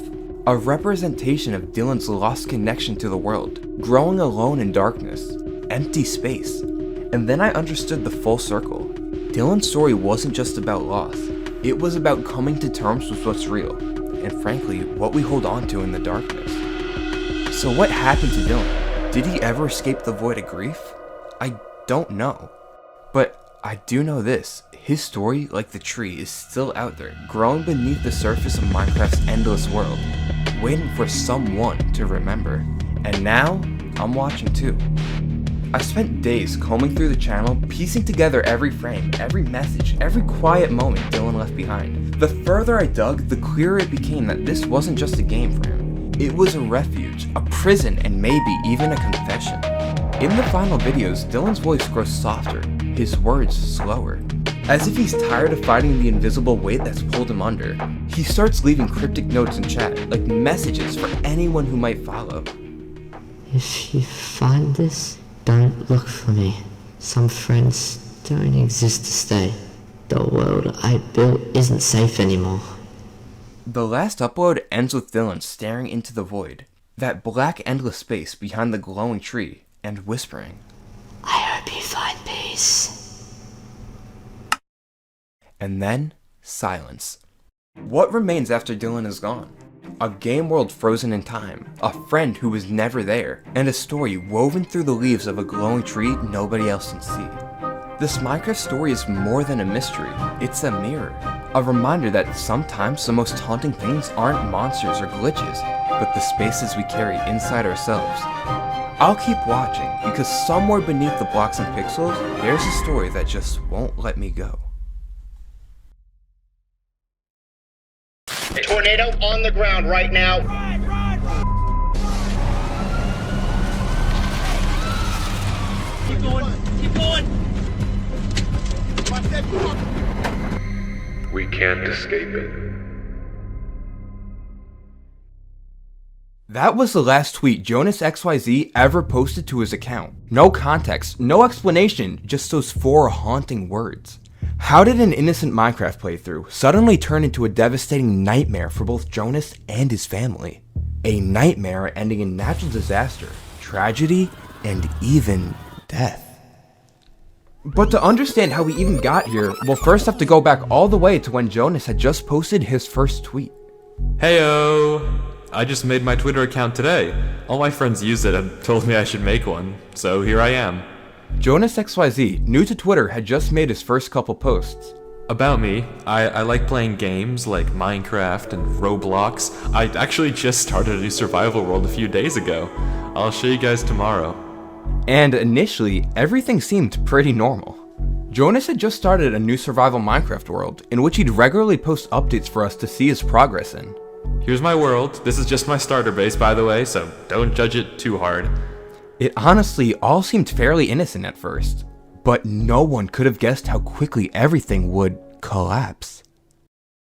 a representation of Dylan's lost connection to the world, growing alone in darkness, empty space. And then I understood the full circle. Dylan's story wasn't just about loss, it was about coming to terms with what's real, and frankly, what we hold on to in the darkness. So what happened to Dylan? Did he ever escape the void of grief? I don't know. But I do know this, his story, like the tree, is still out there, growing beneath the surface of Minecraft's endless world, waiting for someone to remember. And now, I'm watching too. I spent days combing through the channel, piecing together every frame, every message, every quiet moment Dylan left behind. The further I dug, the clearer it became that this wasn't just a game for him. It was a refuge, a prison, and maybe even a confession. In the final videos, Dylan's voice grows softer, his words slower. As if he's tired of fighting the invisible weight that's pulled him under. He starts leaving cryptic notes in chat, like messages for anyone who might follow. If you find this, don't look for me. Some friends don't exist to stay. The world I built isn't safe anymore. The last upload ends with Dylan staring into the void, that black endless space behind the glowing tree, and whispering, I hope you find peace. And then, silence. What remains after Dylan is gone? A game world frozen in time, a friend who was never there, and a story woven through the leaves of a glowing tree nobody else can see. This Minecraft story is more than a mystery, it's a mirror. A reminder that sometimes the most haunting things aren't monsters or glitches, but the spaces we carry inside ourselves. I'll keep watching, because somewhere beneath the blocks and pixels, there's a story that just won't let me go. A tornado on the ground right now. Keep going. Keep going. We can't escape it. That was the last tweet Jonas XYZ ever posted to his account. No context, no explanation, just those 4 haunting words. How did an innocent Minecraft playthrough suddenly turn into a devastating nightmare for both Jonas and his family? A nightmare ending in natural disaster, tragedy, and even death. But to understand how we even got here, we'll first have to go back all the way to when Jonas had just posted his first tweet. Heyo! I just made my Twitter account today. All my friends use it and told me I should make one, so here I am. Jonas XYZ, new to Twitter, had just made his first couple posts. About me, I like playing games like Minecraft and Roblox. I actually just started a new survival world a few days ago. I'll show you guys tomorrow. And initially, everything seemed pretty normal. Jonas had just started a new survival Minecraft world, in which he'd regularly post updates for us to see his progress in. Here's my world. This is just my starter base, by the way, so don't judge it too hard. It honestly all seemed fairly innocent at first, but no one could have guessed how quickly everything would collapse.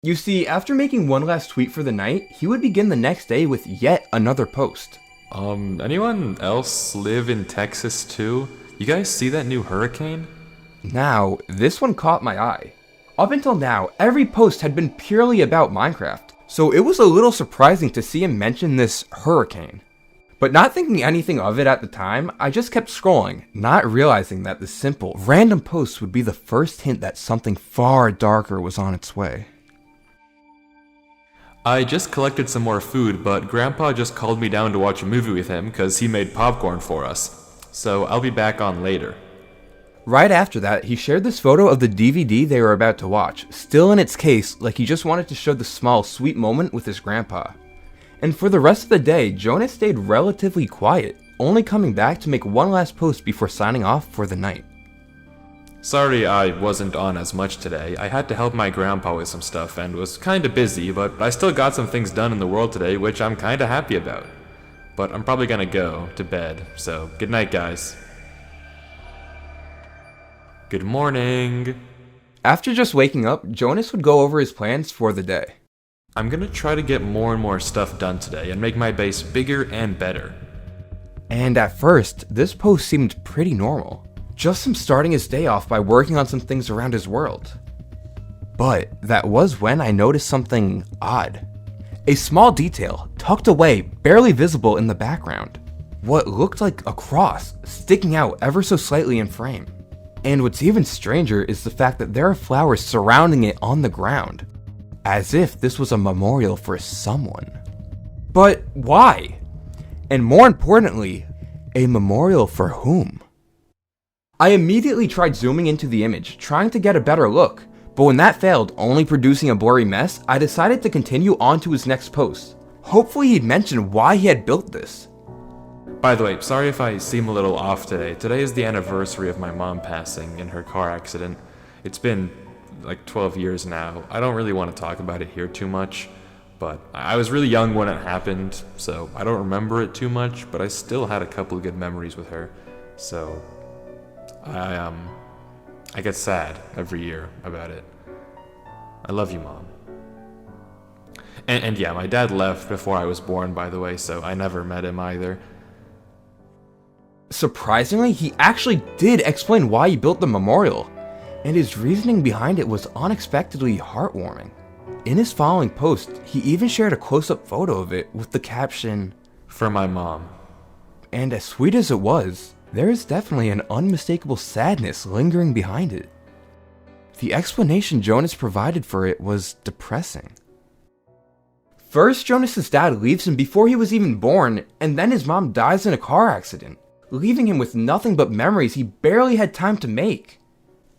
You see, after making one last tweet for the night, he would begin the next day with yet another post. Anyone else live in Texas too? You guys see that new hurricane? Now, this one caught my eye. Up until now, every post had been purely about Minecraft, so it was a little surprising to see him mention this hurricane. But not thinking anything of it at the time, I just kept scrolling, not realizing that the simple, random post would be the first hint that something far darker was on its way. I just collected some more food, but Grandpa just called me down to watch a movie with him because he made popcorn for us. So I'll be back on later. Right after that, he shared this photo of the DVD they were about to watch, still in its case, like he just wanted to show the small, sweet moment with his grandpa. And for the rest of the day, Jonas stayed relatively quiet, only coming back to make one last post before signing off for the night. Sorry I wasn't on as much today. I had to help my grandpa with some stuff and was kinda busy, but I still got some things done in the world today, which I'm kinda happy about. But I'm probably gonna go to bed, so good night, guys. Good morning. After just waking up, Jonas would go over his plans for the day. I'm gonna try to get more and more stuff done today and make my base bigger and better. And at first, this post seemed pretty normal. Just him starting his day off by working on some things around his world. But that was when I noticed something odd. A small detail, tucked away, barely visible in the background. What looked like a cross, sticking out ever so slightly in frame. And what's even stranger is the fact that there are flowers surrounding it on the ground. As if this was a memorial for someone. But why? And more importantly, a memorial for whom? I immediately tried zooming into the image, trying to get a better look, but when that failed, only producing a blurry mess, I decided to continue on to his next post. Hopefully he'd mention why he had built this. By the way, sorry if I seem a little off today. Today is the anniversary of my mom passing in her car accident. It's been like 12 years now. I don't really want to talk about it here too much, but I was really young when it happened, so I don't remember it too much, but I still had a couple of good memories with her. So I get sad every year about it. I love you, Mom. And yeah, my dad left before I was born, by the way, so I never met him either. Surprisingly, he actually did explain why he built the memorial, and his reasoning behind it was unexpectedly heartwarming. In his following post, he even shared a close-up photo of it with the caption, "For my mom." And as sweet as it was, there is definitely an unmistakable sadness lingering behind it. The explanation Jonas provided for it was depressing. First, Jonas's dad leaves him before he was even born, and then his mom dies in a car accident, leaving him with nothing but memories he barely had time to make.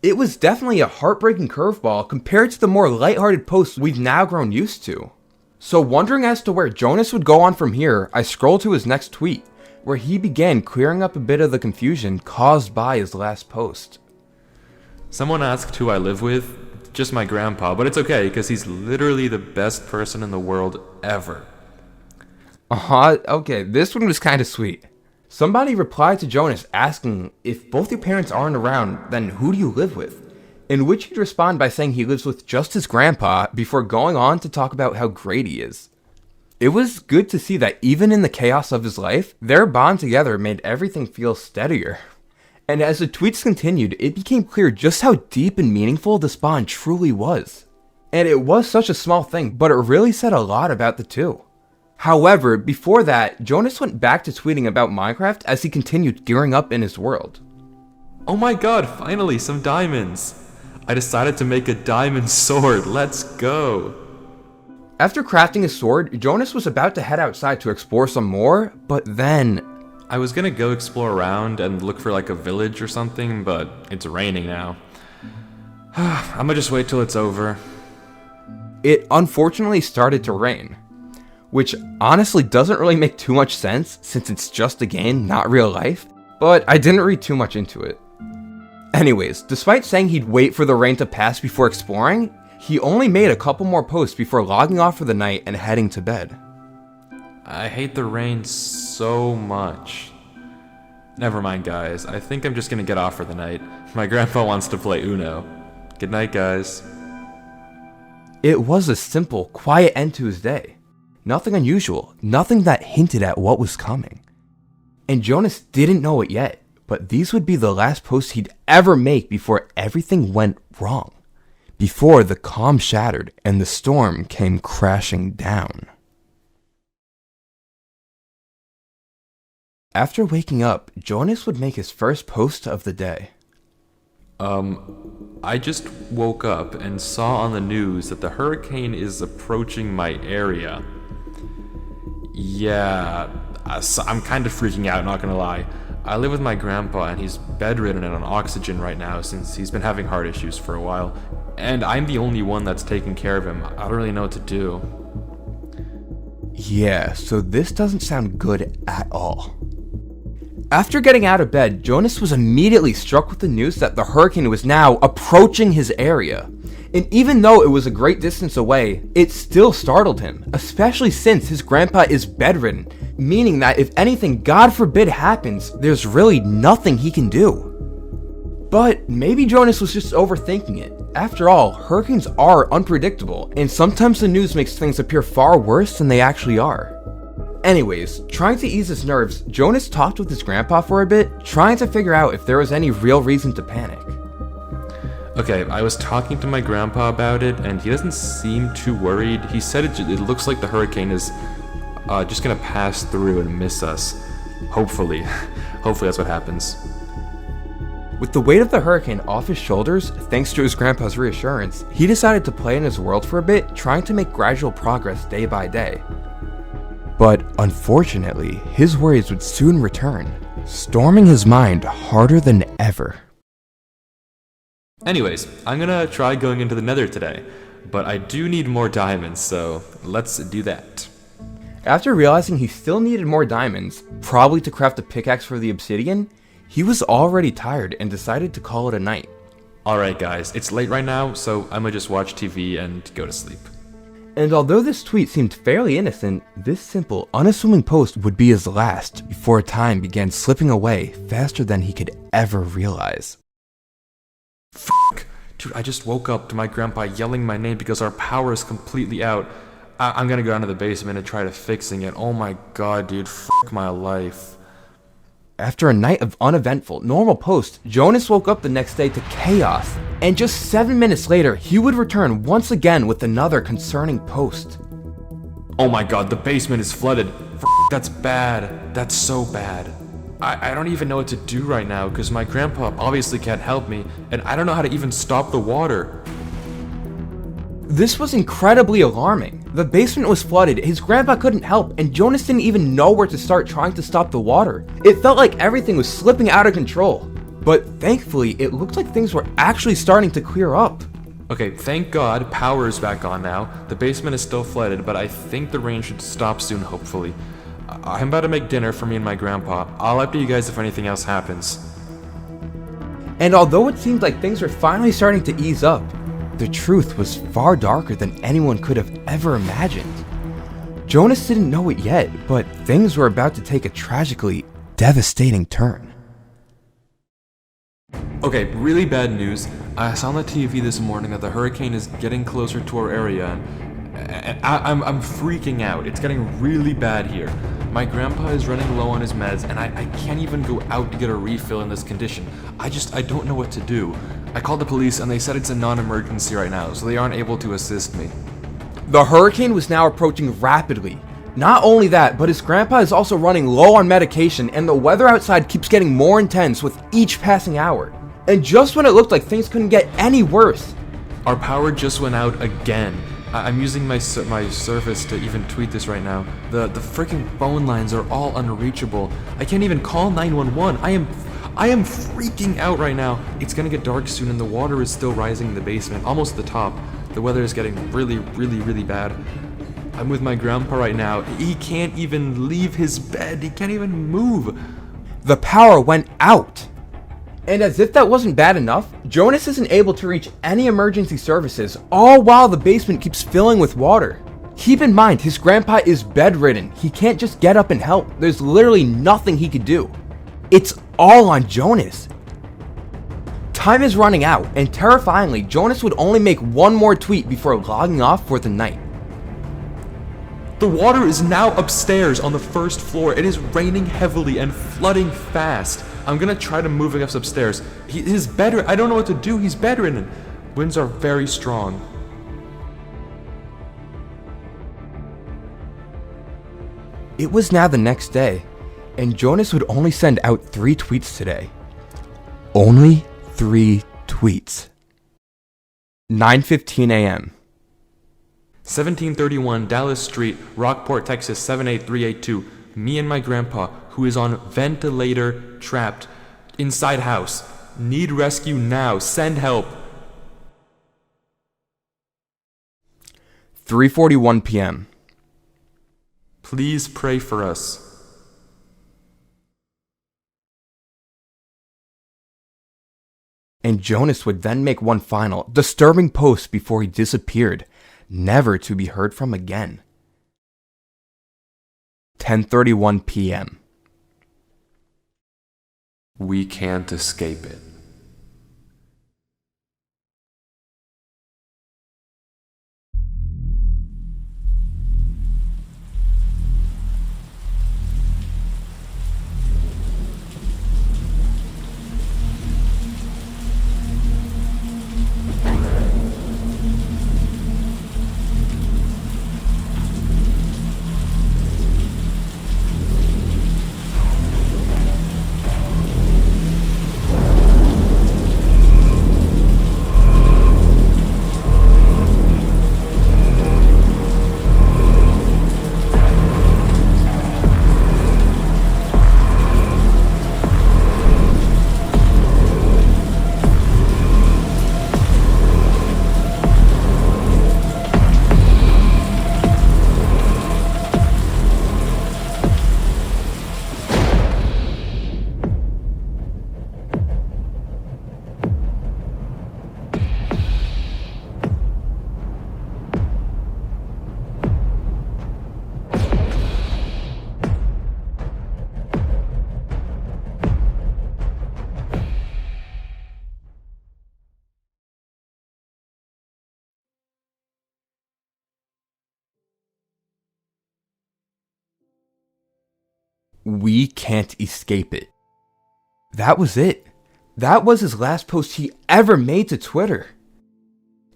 It was definitely a heartbreaking curveball compared to the more lighthearted posts we've now grown used to. So wondering as to where Jonas would go on from here, I scrolled to his next tweet, where he began clearing up a bit of the confusion caused by his last post. Someone asked who I live with. Just my grandpa, but it's okay because he's literally the best person in the world ever. Okay, this one was kinda sweet. Somebody replied to Jonas asking, if both your parents aren't around, then who do you live with? In which he'd respond by saying he lives with just his grandpa before going on to talk about how great he is. It was good to see that even in the chaos of his life, their bond together made everything feel steadier. And as the tweets continued, it became clear just how deep and meaningful this bond truly was. And it was such a small thing, but it really said a lot about the two. However, before that, Jonas went back to tweeting about Minecraft as he continued gearing up in his world. Oh my god, finally some diamonds! I decided to make a diamond sword, let's go! After crafting his sword, Jonas was about to head outside to explore some more, but then... I was gonna go explore around and look for like a village or something, but it's raining now. I'ma just wait till it's over. It unfortunately started to rain, which honestly doesn't really make too much sense since it's just a game, not real life, but I didn't read too much into it. Anyways, despite saying he'd wait for the rain to pass before exploring, he only made a couple more posts before logging off for the night and heading to bed. I hate the rain so much. Never mind, guys. I think I'm just gonna get off for the night. My grandpa wants to play Uno. Good night, guys. It was a simple, quiet end to his day. Nothing unusual, nothing that hinted at what was coming. And Jonas didn't know it yet, but these would be the last posts he'd ever make before everything went wrong. Before the calm shattered and the storm came crashing down. After waking up, Jonas would make his first post of the day. I just woke up and saw on the news that the hurricane is approaching my area. Yeah, I'm kind of freaking out, not gonna lie. I live with my grandpa and he's bedridden and on oxygen right now since he's been having heart issues for a while. And I'm the only one that's taking care of him. I don't really know what to do. Yeah, so this doesn't sound good at all. After getting out of bed, Jonas was immediately struck with the news that the hurricane was now approaching his area. And even though it was a great distance away, it still startled him, especially since his grandpa is bedridden, meaning that if anything, God forbid, happens, there's really nothing he can do. But maybe Jonas was just overthinking it. After all, hurricanes are unpredictable, and sometimes the news makes things appear far worse than they actually are. Anyways, trying to ease his nerves, Jonas talked with his grandpa for a bit, trying to figure out if there was any real reason to panic. Okay, I was talking to my grandpa about it, and he doesn't seem too worried. He said it looks like the hurricane is just gonna pass through and miss us. Hopefully. Hopefully that's what happens. With the weight of the hurricane off his shoulders, thanks to his grandpa's reassurance, he decided to play in his world for a bit, trying to make gradual progress day by day. But unfortunately, his worries would soon return, storming his mind harder than ever. Anyways, I'm gonna try going into the nether today, but I do need more diamonds, so let's do that. After realizing he still needed more diamonds, probably to craft a pickaxe for the obsidian, he was already tired and decided to call it a night. Alright guys, it's late right now, so I'm gonna just watch TV and go to sleep. And although this tweet seemed fairly innocent, this simple, unassuming post would be his last before time began slipping away faster than he could ever realize. Fuck! Dude, I just woke up to my grandpa yelling my name because our power is completely out. I'm gonna go down to the basement and try to fixing it. Oh my god, dude, fuck my life. After a night of uneventful, normal posts, Jonas woke up the next day to chaos, and just 7 minutes later, he would return once again with another concerning post. Oh my god, the basement is flooded. That's bad. That's so bad. I don't even know what to do right now because my grandpa obviously can't help me, and I don't know how to even stop the water. This was incredibly alarming. The basement was flooded, his grandpa couldn't help, and Jonas didn't even know where to start trying to stop the water. It felt like everything was slipping out of control. But thankfully, it looked like things were actually starting to clear up. Okay, thank God, power is back on now. The basement is still flooded, but I think the rain should stop soon, hopefully. I'm about to make dinner for me and my grandpa. I'll update you guys if anything else happens. And although it seemed like things were finally starting to ease up, the truth was far darker than anyone could have ever imagined. Jonas didn't know it yet, but things were about to take a tragically devastating turn. Okay, really bad news. I saw on the TV this morning that the hurricane is getting closer to our area, and I'm freaking out. It's getting really bad here. My grandpa is running low on his meds, and I can't even go out to get a refill in this condition. I don't know what to do. I called the police, and they said it's a non-emergency right now, so they aren't able to assist me. The hurricane was now approaching rapidly. Not only that, but his grandpa is also running low on medication, and the weather outside keeps getting more intense with each passing hour. And just when it looked like things couldn't get any worse, our power just went out again. I'm using my Surface to even tweet this right now. The freaking phone lines are all unreachable. I can't even call 911. I am freaking out right now. It's gonna get dark soon and the water is still rising in the basement, almost the top. The weather is getting really bad. I'm with my grandpa right now. He can't even leave his bed. He can't even move. the power went out. And as if that wasn't bad enough, Jonas isn't able to reach any emergency services, all while the basement keeps filling with water. Keep in mind, his grandpa is bedridden. He can't just get up and help. There's literally nothing he could do. It's all on Jonas. Time is running out, and terrifyingly, Jonas would only make one more tweet before logging off for the night. The water is now upstairs on the first floor. It is raining heavily and flooding fast. I'm gonna try to move us upstairs. His bedridden. I don't know what to do. He's bedridden. Winds are very strong. It was now the next day, and Jonas would only send out 3 tweets today. Only 3 tweets. 9:15 a.m. 1731 Dallas Street, Rockport, Texas 78382. Me and my grandpa, who is on ventilator, trapped, inside house. Need rescue now. Send help. 3:41 p.m. Please pray for us. And Jonas would then make one final, disturbing post before he disappeared, never to be heard from again. 10:31 p.m. We can't escape it. We can't escape it. That was it. That was his last post he ever made to Twitter.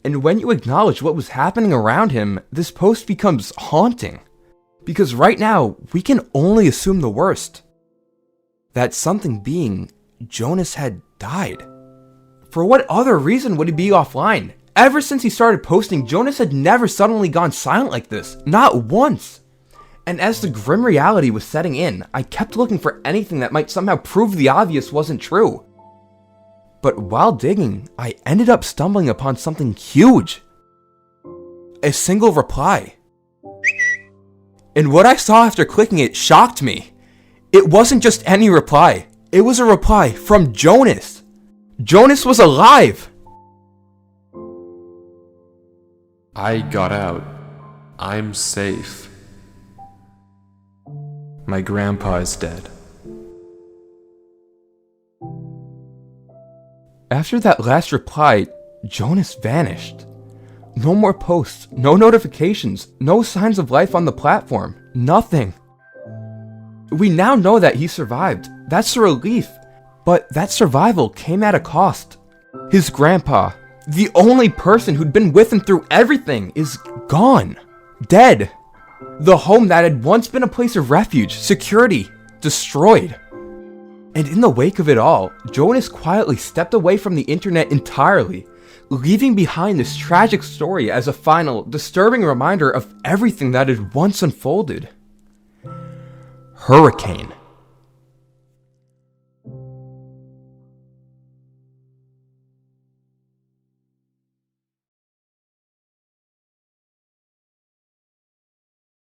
And when you acknowledge what was happening around him, this post becomes haunting. Because right now, we can only assume the worst. That something being, Jonas had died. For what other reason would he be offline? Ever since he started posting, Jonas had never suddenly gone silent like this. Not once. And as the grim reality was setting in, I kept looking for anything that might somehow prove the obvious wasn't true. But while digging, I ended up stumbling upon something huge. A single reply. And what I saw after clicking it shocked me. It wasn't just any reply. It was a reply from Jonas. Jonas was alive! I got out. I'm safe. My grandpa is dead. After that last reply, Jonas vanished. No more posts, no notifications, no signs of life on the platform, nothing. We now know that he survived. That's a relief. But that survival came at a cost. His grandpa, the only person who'd been with him through everything, is gone. Dead. The home that had once been a place of refuge, security, destroyed. And in the wake of it all, Jonas quietly stepped away from the internet entirely, leaving behind this tragic story as a final, disturbing reminder of everything that had once unfolded. Hurricane.